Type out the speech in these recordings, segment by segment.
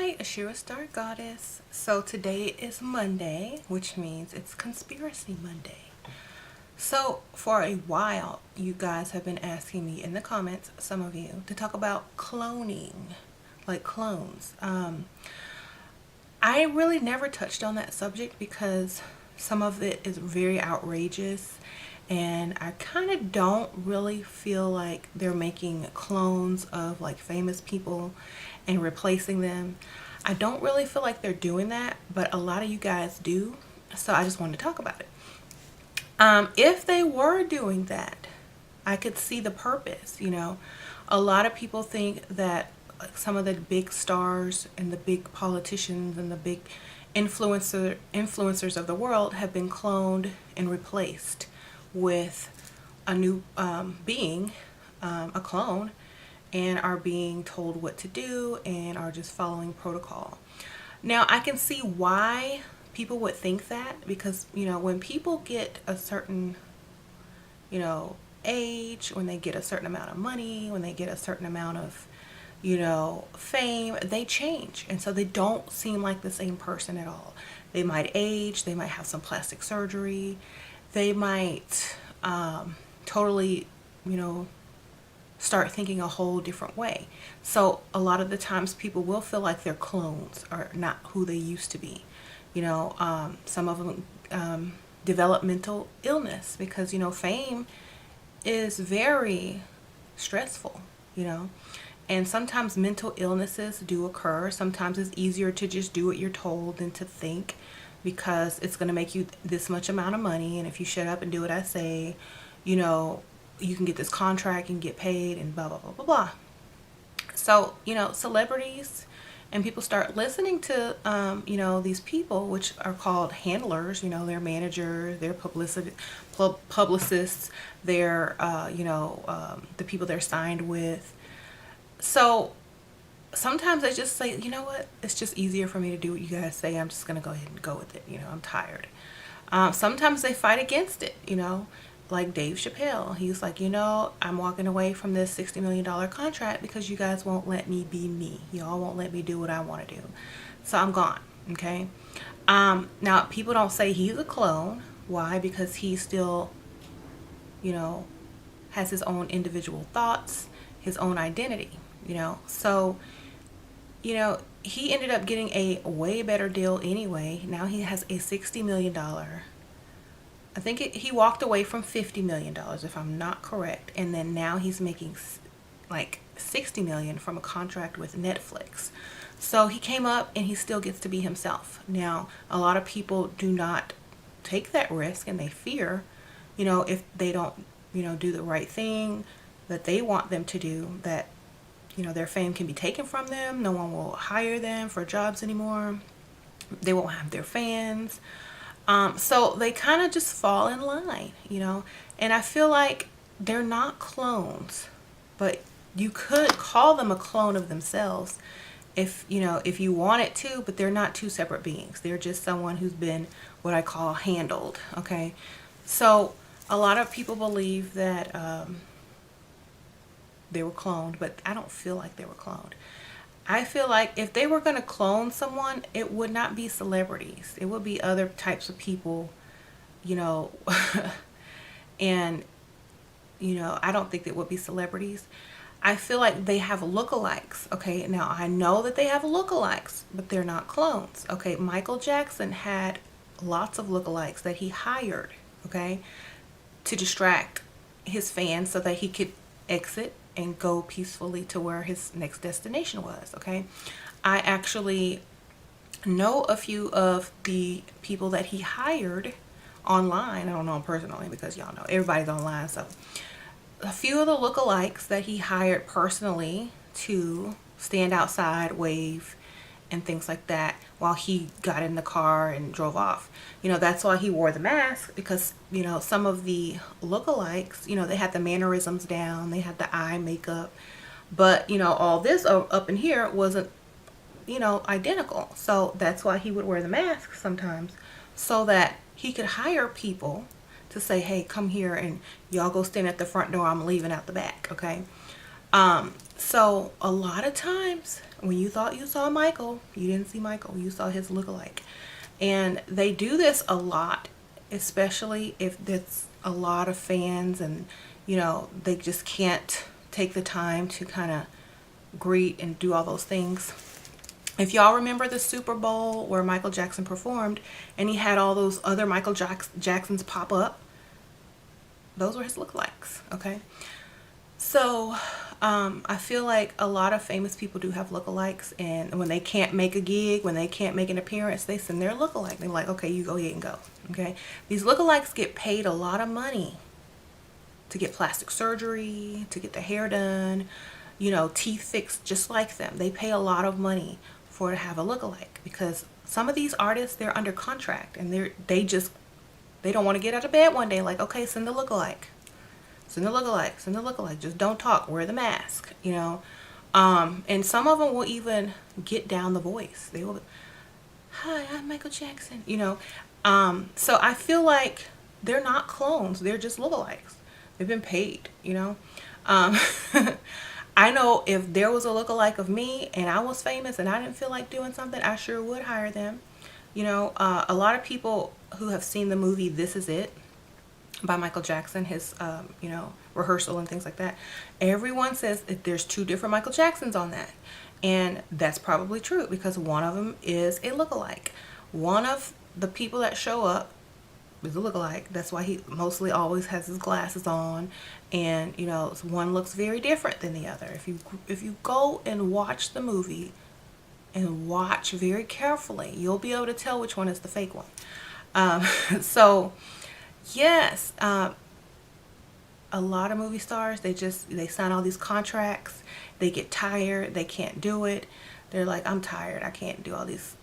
Hi, Ashira Star Goddess. So today is Monday, which means it's Conspiracy Monday. So for a while, you guys have been asking me in the comments, some of you, to talk about cloning, like clones. I really never touched on that subject because some of it is very outrageous, and I kind of don't really feel like they're making clones of like famous people and replacing them. I don't really feel like they're doing that, but a lot of you guys do, so I just wanted to talk about it. If they were doing that, I could see the purpose. A lot of people think that like some of the big stars and the big politicians and the big influencers of the world have been cloned and replaced with a new being, a clone, and are being told what to do and are just following protocol. Now, I can see why people would think that, because when people get a certain age, when they get a certain amount of money, when they get a certain amount of fame, they change, and so they don't seem like the same person at all. They might age, they might have some plastic surgery, they might totally start thinking a whole different way. So a lot of the times people will feel like their clones are not who they used to be. Some of them develop mental illness because fame is very stressful. And sometimes mental illnesses do occur. Sometimes it's easier to just do what you're told than to think, because it's going to make you this much amount of money, and if you shut up and do what I say, you can get this contract and get paid and blah blah blah blah blah. So celebrities and people start listening to these people, which are called handlers. Their managers, their publicists, their the people they're signed with. So sometimes I just say, you know what, it's just easier for me to do what you guys say. I'm just gonna go ahead and go with it. I'm tired. Sometimes they fight against it. Like Dave Chappelle, he's like, I'm walking away from this $60 million contract because you guys won't let me be me. Y'all won't let me do what I want to do. So I'm gone. Okay. Now people don't say he's a clone. Why? Because he still, has his own individual thoughts, his own identity, So, he ended up getting a way better deal anyway. Now he has a $60 million. I think he walked away from $50 million, if I'm not correct. And then now he's making like $60 million from a contract with Netflix. So he came up and he still gets to be himself. Now, a lot of people do not take that risk, and they fear, if they don't, do the right thing that they want them to do, that, their fame can be taken from them. No one will hire them for jobs anymore. They won't have their fans. So they kind of just fall in line, and I feel like they're not clones, but you could call them a clone of themselves if you wanted to, but they're not two separate beings. They're just someone who's been what I call handled. Okay. So a lot of people believe that, they were cloned, but I don't feel like they were cloned. I feel like if they were going to clone someone, it would not be celebrities. It would be other types of people, and, I don't think it would be celebrities. I feel like they have lookalikes. Okay. Now I know that they have lookalikes, but they're not clones. Okay. Michael Jackson had lots of lookalikes that he hired, okay, to distract his fans so that he could exit and go peacefully to where his next destination was. Okay. I actually know a few of the people that he hired online. I don't know them personally because y'all know everybody's online. So a few of the lookalikes that he hired personally to stand outside, wave, and things like that while he got in the car and drove off. That's why he wore the mask, because, some of the lookalikes, they had the mannerisms down, they had the eye makeup, but, all this up in here wasn't, identical. So that's why he would wear the mask sometimes, so that he could hire people to say, hey, come here and y'all go stand at the front door. I'm leaving out the back. Okay. So a lot of times when you thought you saw Michael, you didn't see Michael, you saw his lookalike. And they do this a lot, especially if there's a lot of fans and, they just can't take the time to kind of greet and do all those things. If y'all remember the Super Bowl where Michael Jackson performed and he had all those other Michael Jacksons pop up, those were his lookalikes, okay? So I feel like a lot of famous people do have lookalikes, and when they can't make a gig, when they can't make an appearance, they send their lookalike. They're like, okay, you go ahead and go, okay? These lookalikes get paid a lot of money to get plastic surgery, to get their hair done, teeth fixed just like them. They pay a lot of money for to have a lookalike because some of these artists, they're under contract and they don't want to get out of bed one day like, okay, send the lookalike. Send the lookalike, send the lookalike. Just don't talk, wear the mask, And some of them will even get down the voice. They will, hi, I'm Michael Jackson, So I feel like they're not clones, they're just lookalikes. They've been paid, I know if there was a lookalike of me and I was famous and I didn't feel like doing something, I sure would hire them. A lot of people who have seen the movie This Is It by Michael Jackson, his, rehearsal and things like that, everyone says that there's two different Michael Jacksons on that. And that's probably true because one of them is a lookalike. One of the people that show up is a lookalike. That's why he mostly always has his glasses on, and one looks very different than the other. If you go and watch the movie and watch very carefully, you'll be able to tell which one is the fake one. So yes, a lot of movie stars, they sign all these contracts, they get tired, they can't do it. They're like, I'm tired, I can't do all these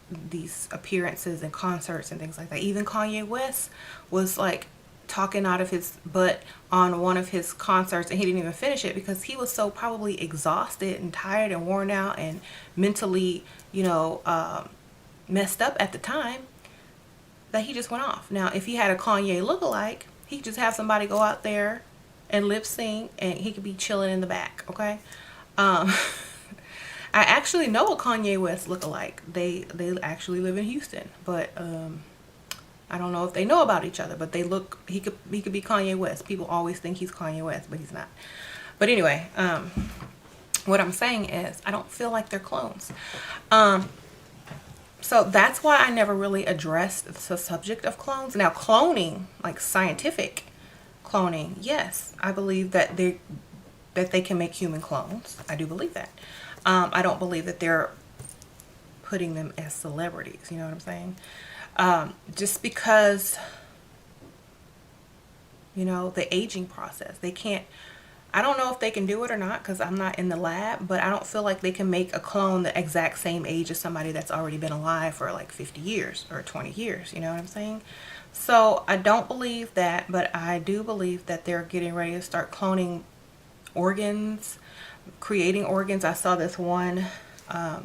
appearances and concerts and things like that. Even Kanye West was like talking out of his butt on one of his concerts and he didn't even finish it because he was so probably exhausted and tired and worn out and mentally, messed up at the time that he just went off. Now, if he had a Kanye lookalike, he could just have somebody go out there and lip sync and he could be chilling in the back, okay? I actually know a Kanye West lookalike. They actually live in Houston, but I don't know if they know about each other. But they look. He could be Kanye West. People always think he's Kanye West, but he's not. But anyway, what I'm saying is I don't feel like they're clones. So that's why I never really addressed the subject of clones. Now, cloning, like scientific cloning, yes, I believe that they can make human clones. I do believe that. I don't believe that they're putting them as celebrities. You know what I'm saying? Just because, the aging process. They can't, I don't know if they can do it or not because I'm not in the lab, but I don't feel like they can make a clone the exact same age as somebody that's already been alive for like 50 years or 20 years. You know what I'm saying? So I don't believe that, but I do believe that they're getting ready to start cloning organs, creating organs. I saw this one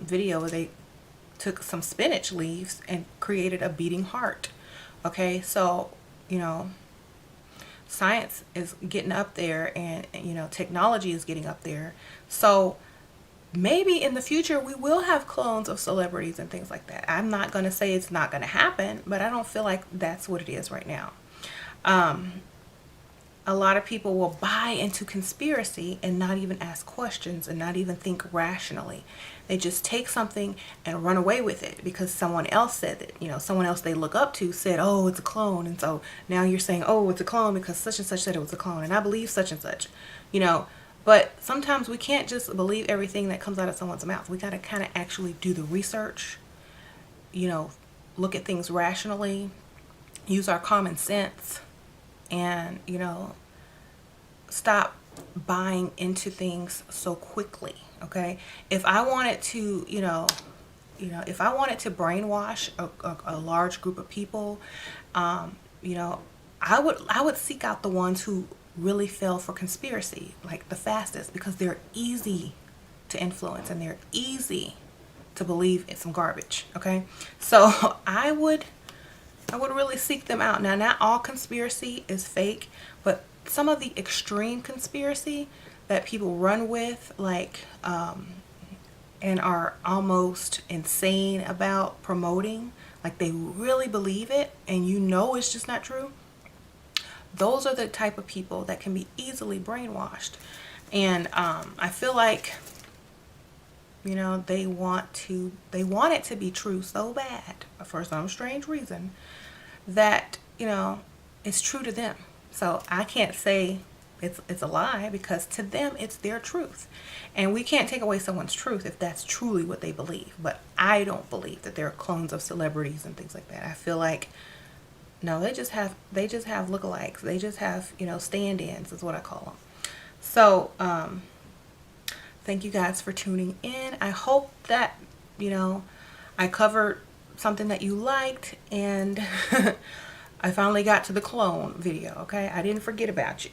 video where they took some spinach leaves and created a beating heart. Okay, so science is getting up there, and technology is getting up there. So maybe in the future we will have clones of celebrities and things like that. I'm not going to say it's not going to happen, but I don't feel like that's what it is right now. A lot of people will buy into conspiracy and not even ask questions and not even think rationally. They just take something and run away with it because someone else said it. Someone else they look up to said, oh, it's a clone. And so now you're saying, oh, it's a clone because such and such said it was a clone. And I believe such and such, But sometimes we can't just believe everything that comes out of someone's mouth. We got to kind of actually do the research, look at things rationally, use our common sense, and, stop buying into things so quickly. Okay, if I wanted to, if I wanted to brainwash a large group of people, I would seek out the ones who really fell for conspiracy like the fastest because they're easy to influence and they're easy to believe in some garbage. Okay, so I would really seek them out. Now, not all conspiracy is fake, but some of the extreme conspiracy, that people run with, like, and are almost insane about promoting, like they really believe it and you know it's just not true. Those are the type of people that can be easily brainwashed. And I feel like, you know, they want it to be true so bad for some strange reason that, you know, it's true to them. So I can't say it's a lie, because to them it's their truth. And we can't take away someone's truth if that's truly what they believe. But I don't believe that they're clones of celebrities and things like that. I feel like, no, they just have lookalikes. They just have, you know, stand-ins is what I call them. So thank you guys for tuning in. I hope that, you know, I covered something that you liked, and I finally got to the clone video. Okay, I didn't forget about you.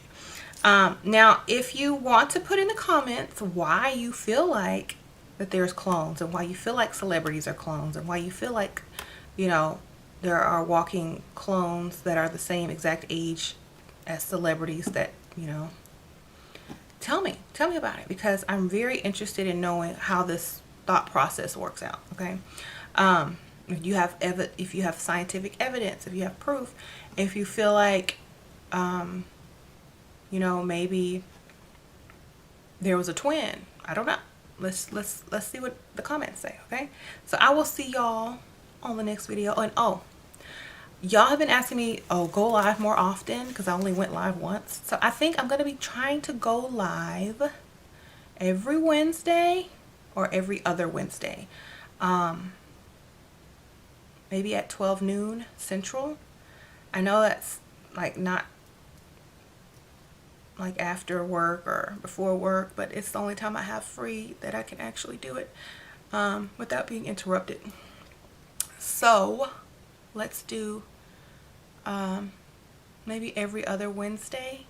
Now, if you want to put in the comments why you feel like that there's clones, and why you feel like celebrities are clones, and why you feel like, you know, there are walking clones that are the same exact age as celebrities, that, you know, tell me about it, because I'm very interested in knowing how this thought process works out. Okay, if you have scientific evidence, if you have proof, if you feel like, you know, maybe there was a twin, I don't know. Let's see what the comments say. Okay, so I will see y'all on the next video. And oh, y'all have been asking me, oh, go live more often, because I only went live once. So I think I'm going to be trying to go live every Wednesday or every other Wednesday. Maybe at 12 noon Central. I know that's like not like after work or before work, but it's the only time I have free that I can actually do it without being interrupted. So let's do maybe every other Wednesday.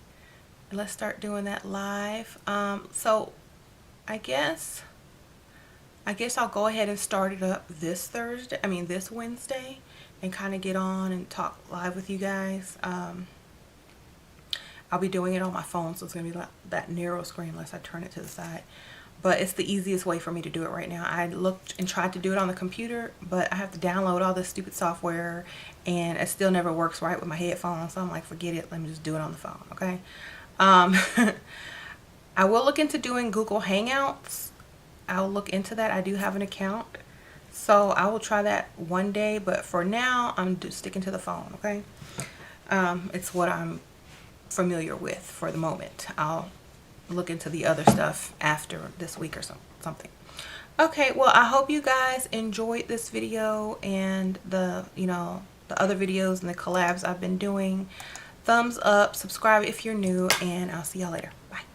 Let's start doing that live. So I guess I'll go ahead and start it up this Wednesday, and kind of get on and talk live with you guys. I'll be doing it on my phone, so it's going to be like that narrow screen unless I turn it to the side. But it's the easiest way for me to do it right now. I looked and tried to do it on the computer, but I have to download all this stupid software, and it still never works right with my headphones. So I'm like, forget it. Let me just do it on the phone, okay? I will look into doing Google Hangouts. I'll look into that. I do have an account, so I will try that one day. But for now, I'm just sticking to the phone, okay? It's what I'm familiar with for the moment. I'll look into the other stuff after this week or something. Okay, well, I hope you guys enjoyed this video and the, you know, the other videos and the collabs I've been doing. Thumbs up, subscribe if you're new, and I'll see y'all later. Bye.